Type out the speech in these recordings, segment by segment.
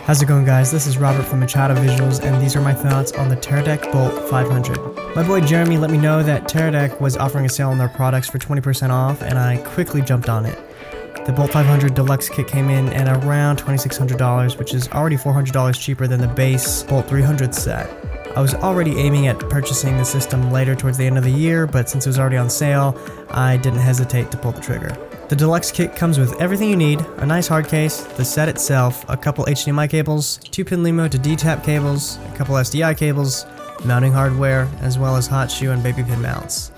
How's it going, guys? This is Robert from Machado Visuals, and these are my thoughts on the Teradek Bolt 500. My boy Jeremy let me know that Teradek was offering a sale on their products for 20% off, and I quickly jumped on it. The Bolt 500 Deluxe kit came in at around $2,600, which is already $400 cheaper than the base Bolt 300 set. I was already aiming at purchasing the system later towards the end of the year, but since it was already on sale, I didn't hesitate to pull the trigger. The Deluxe kit comes with everything you need: a nice hard case, the set itself, a couple HDMI cables, 2-pin LEMO to D-tap cables, a couple SDI cables, mounting hardware, as well as hot shoe and baby pin mounts.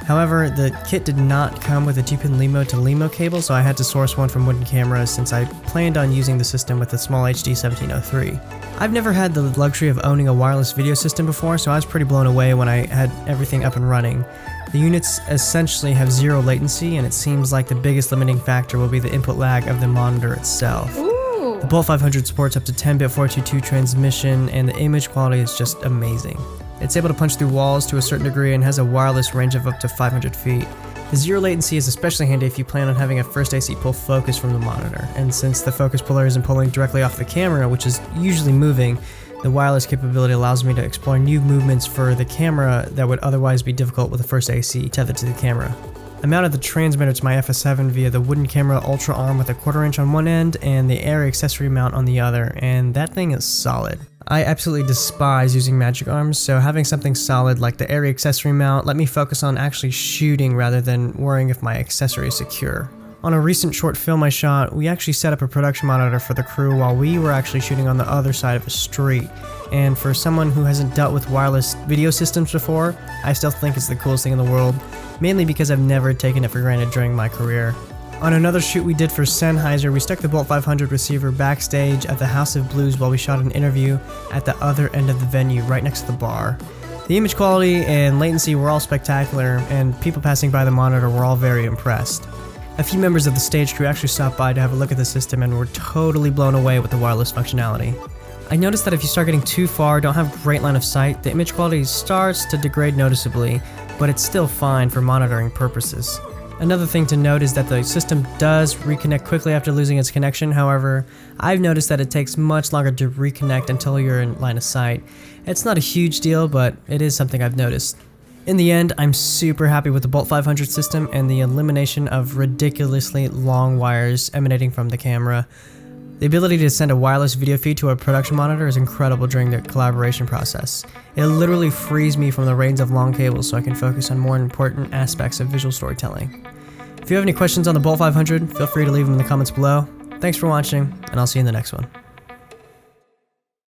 However, the kit did not come with a 2-pin LEMO to LEMO cable, so I had to source one from Wooden Cameras since I planned on using the system with a small HD 1703. I've never had the luxury of owning a wireless video system before, so I was pretty blown away when I had everything up and running. The units essentially have zero latency, and it seems like the biggest limiting factor will be the input lag of the monitor itself. Ooh. The Bolt 500 supports up to 10-bit 422 transmission, and the image quality is just amazing. It's able to punch through walls to a certain degree and has a wireless range of up to 500 feet. The zero latency is especially handy if you plan on having a first AC pull focus from the monitor, and since the focus puller isn't pulling directly off the camera, which is usually moving, the wireless capability allows me to explore new movements for the camera that would otherwise be difficult with a first AC tethered to the camera. I mounted the transmitter to my FS7 via the Wooden Camera Ultra arm with a 1/4 inch on one end and the Airy accessory mount on the other, and that thing is solid. I absolutely despise using magic arms, so having something solid like the Airy accessory mount let me focus on actually shooting rather than worrying if my accessory is secure. On a recent short film I shot, we actually set up a production monitor for the crew while we were actually shooting on the other side of a street. And for someone who hasn't dealt with wireless video systems before, I still think it's the coolest thing in the world, mainly because I've never taken it for granted during my career. On another shoot we did for Sennheiser, we stuck the Bolt 500 receiver backstage at the House of Blues while we shot an interview at the other end of the venue, right next to the bar. The image quality and latency were all spectacular, and people passing by the monitor were all very impressed. A few members of the stage crew actually stopped by to have a look at the system and were totally blown away with the wireless functionality. I noticed that if you start getting too far, don't have great line of sight, the image quality starts to degrade noticeably, but it's still fine for monitoring purposes. Another thing to note is that the system does reconnect quickly after losing its connection. However, I've noticed that it takes much longer to reconnect until you're in line of sight. It's not a huge deal, but it is something I've noticed. In the end, I'm super happy with the Bolt 500 system and the elimination of ridiculously long wires emanating from the camera. The ability to send a wireless video feed to a production monitor is incredible during the collaboration process. It literally frees me from the reins of long cables so I can focus on more important aspects of visual storytelling. If you have any questions on the Bolt 500, feel free to leave them in the comments below. Thanks for watching, and I'll see you in the next one.